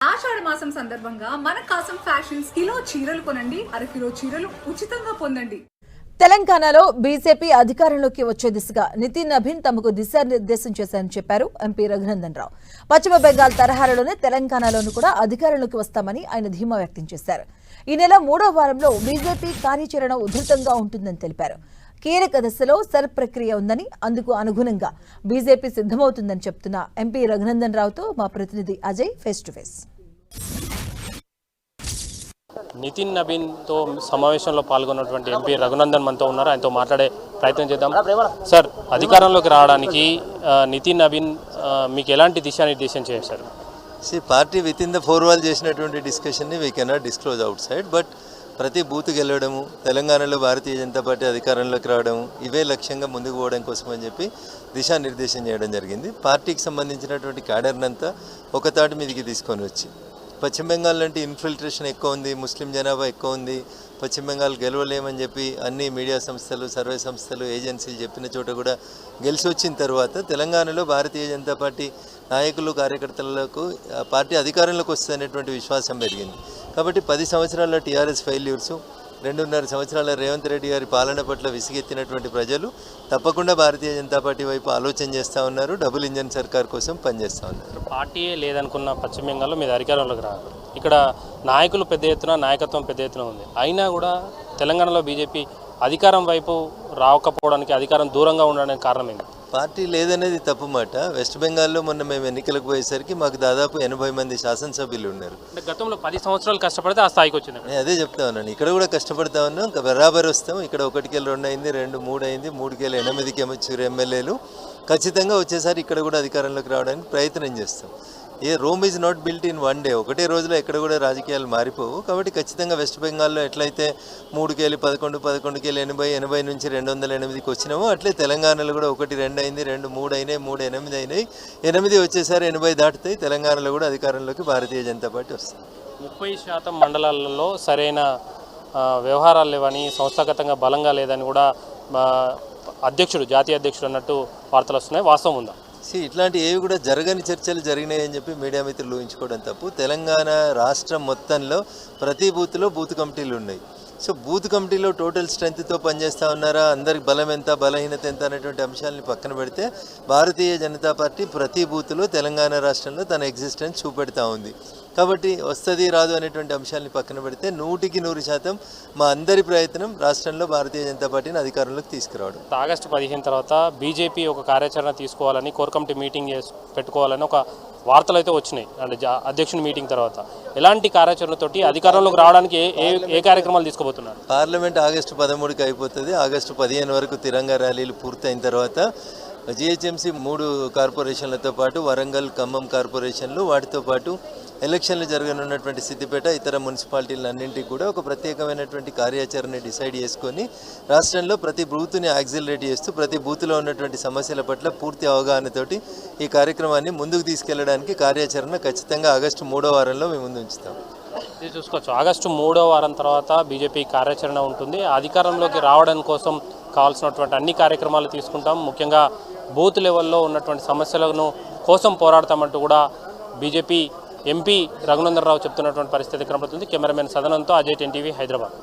ఆషాఢ మాసం సందర్భంగా మన కాసం ఫ్యాషన్స్ కిలో చీరలు కొనండి, అరకిలో చీరలు ఉచితంగా పొందండి. తెలంగాణలో బీజేపీ అధికారంలోకి వచ్చే దిశగా నితిన్ నబీన్ తమకు దిశానిర్దేశం చేశారని చెప్పారు ఎంపీ రఘునందన్ రావు. పశ్చిమ బెంగాల్ తరహాలోనే తెలంగాణలోనూ కూడా అధికారంలోకి వస్తామని ఆయన ధీమా వ్యక్తం చేశారు. ఈ నెల 3వ వారంలో బీజేపీ కార్యాచరణ ఉధృతంగా ఉంటుందని తెలిపారు. కీలక దశలో సర్ ప్రక్రియ ఉందని, అందుకు అనుగుణంగా బీజేపీ సిద్ధమవుతుందని చెప్తున్న ఎంపీ రఘునందన్ రావుతో మా ప్రతినిధి Ajay face to face. Nitin నబీన్తో సమావేశంలో పాల్గొన్నటువంటి ఎంపీ రఘునందన్ మనతో ఉన్నారు. ఆయనతో మాట్లాడే ప్రయత్నం చేద్దాం. సార్, అధికారంలోకి రావడానికి నితిన్ నబీన్ మీకు ఎలాంటి దిశానిర్దేశం చేశారు? Party with in the 4 wall చేసినటువంటి డిస్కషన్ని we cannot disclose outside, but ప్రతి బూత్ గెలవడము, తెలంగాణలో భారతీయ జనతా పార్టీ అధికారంలోకి రావడం, ఇవే లక్ష్యంగా ముందుకు పోవడం కోసం అని చెప్పి దిశానిర్దేశం చేయడం జరిగింది. పార్టీకి సంబంధించినటువంటి క్యాడర్నంతా ఒక తాటి మీదకి తీసుకొని వచ్చి, పశ్చిమ బెంగాల్ లాంటి ఇన్ఫిల్ట్రేషన్ ఎక్కువ ఉంది, ముస్లిం జనాభా ఎక్కువ ఉంది, పశ్చిమ బెంగాల్ గెలవలేమని చెప్పి అన్ని మీడియా సంస్థలు, సర్వే సంస్థలు, ఏజెన్సీలు చెప్పిన చోట కూడా గెలిచి వచ్చిన తర్వాత తెలంగాణలో భారతీయ జనతా పార్టీ నాయకులు, కార్యకర్తలకు పార్టీ అధికారంలోకి వస్తుందనేటువంటి విశ్వాసం పెరిగింది. కాబట్టి 10 సంవత్సరాల టీఆర్ఎస్ ఫెయిల్యూర్సు, 2.5 సంవత్సరాల రేవంత్ రెడ్డి గారి పాలన పట్ల విసిగెత్తినటువంటి ప్రజలు తప్పకుండా భారతీయ జనతా పార్టీ వైపు ఆలోచన చేస్తూ ఉన్నారు. డబుల్ ఇంజన్ సర్కార్ కోసం పనిచేస్తూ ఉన్నారు. పార్టీయే లేదనుకున్న పశ్చిమ బెంగాల్లో మీద అధికారంలోకి రాదు. ఇక్కడ నాయకులు పెద్ద ఎత్తున, నాయకత్వం పెద్ద ఎత్తున ఉంది. అయినా కూడా తెలంగాణలో బీజేపీ అధికారం వైపు రాకపోవడానికి, అధికారం దూరంగా ఉండడానికి కారణం ఏంటి? పార్టీ లేదనేది తప్పు మాట. వెస్ట్ బెంగాల్లో మొన్న మేము ఎన్నికలకు పోయేసరికి మాకు దాదాపు 80 మంది శాసనసభ్యులు ఉన్నారు. గతంలో 10 సంవత్సరాలు కష్టపడితే ఆ స్థాయికి వచ్చింది. నేను అదే చెప్తా ఉన్నాను, ఇక్కడ కూడా కష్టపడతా ఉన్నాం, బరాబర్ వస్తాం. ఇక్కడ 1కెళ్ళి 2 అయింది, 2 3 అయింది, 3కెళ్ళి 8కి వచ్చారు ఎమ్మెల్యేలు. ఖచ్చితంగా వచ్చేసారి ఇక్కడ కూడా అధికారంలోకి రావడానికి ప్రయత్నం చేస్తాం. Rome is not built in 1 day. ఒకటే రోజులో ఎక్కడ కూడా రాజకీయాలు మారిపోవు. కాబట్టి ఖచ్చితంగా వెస్ట్ బెంగాల్లో ఎట్లయితే 3కెళ్ళి 11, 11కెళ్ళి 80, 80 నుంచి 208కి వచ్చినామో అట్లే తెలంగాణలో కూడా 1 2 అయింది, 2 3 అయినాయి, 3 8 అయినాయి, 8 వచ్చేసారి 80 దాటుతాయి. తెలంగాణలో కూడా అధికారంలోకి భారతీయ జనతా పార్టీ వస్తుంది. 30% మండలాలలో సరైన వ్యవహారాలు లేవని, సంస్థాగతంగా బలంగా లేదని కూడా జాతీయ అధ్యక్షుడు అన్నట్టు వార్తలు వస్తున్నాయి. వాస్తవం ఉందా? ఇట్లాంటి ఏవి కూడా జరగని చర్చలు జరిగినాయని చెప్పి మీడియా మిత్రులు ఊహించుకోవడం తప్పు. తెలంగాణ రాష్ట్రం మొత్తంలో ప్రతి బూత్లో బూత్ కమిటీలు ఉన్నాయి. సో బూత్ కమిటీలో టోటల్ స్ట్రెంగ్త్తో పనిచేస్తూ ఉన్నారా, అందరికి బలం ఎంత, బలహీనత ఎంత అనేటువంటి అంశాలని పక్కన పెడితే భారతీయ జనతా పార్టీ ప్రతి బూత్లో తెలంగాణ రాష్ట్రంలో తన ఎగ్జిస్టెన్స్ చూపెడతా ఉంది. కాబట్టి వస్తుంది రాదు అనేటువంటి అంశాలని పక్కన పెడితే 100కి 100% మా అందరి ప్రయత్నం రాష్ట్రంలో భారతీయ జనతా పార్టీని అధికారంలోకి తీసుకురావడం. ఆగస్టు 15 తర్వాత బీజేపీ ఒక కార్యాచరణ తీసుకోవాలని, కోర్ కమిటీ మీటింగ్ పెట్టుకోవాలని ఒక వార్తలు అయితే వచ్చినాయి. అంటే అధ్యక్షుని మీటింగ్ తర్వాత ఎలాంటి కార్యాచరణతోటి అధికారంలోకి రావడానికి ఏ కార్యక్రమాలు తీసుకోబోతున్నారు? పార్లమెంట్ ఆగస్టు 13కి అయిపోతుంది. ఆగస్టు 15 వరకు తిరంగా ర్యాలీలు పూర్తయిన తర్వాత జిహెచ్ఎంసీ 3 కార్పొరేషన్లతో పాటు వరంగల్, ఖమ్మం కార్పొరేషన్లు, వాటితో పాటు ఎలక్షన్లు జరగనున్నటువంటి సిద్దిపేట, ఇతర మున్సిపాలిటీలన్నింటికి కూడా ఒక ప్రత్యేకమైనటువంటి కార్యాచరణ డిసైడ్ చేసుకొని రాష్ట్రంలో ప్రతి బూత్ని యాక్సిలరేట్ చేస్తూ ప్రతి బూత్లో ఉన్నటువంటి సమస్యల పట్ల పూర్తి అవగాహనతోటి ఈ కార్యక్రమాన్ని ముందుకు తీసుకెళ్లడానికి కార్యాచరణ ఖచ్చితంగా ఆగస్టు 3వ వారంలో మేము ముందు ఉంచుతాం. ఇది చూసుకోవచ్చు. ఆగస్టు 3వ వారం తర్వాత బీజేపీ కార్యాచరణ ఉంటుంది. అధికారంలోకి రావడం కోసం కావాల్సినటువంటి అన్ని కార్యక్రమాలు తీసుకుంటాం. ముఖ్యంగా బూత్ లెవెల్లో ఉన్నటువంటి సమస్యలను కోసం పోరాడతామంటూ కూడా బీజేపీ ఎంపీ రఘునందన్ రావు చెప్తున్నటువంటి పరిస్థితి కనబడుతుంది. కెమెరామెన్ సదనంతో అజయ్, 10 టీవీ, హైదరాబాద్.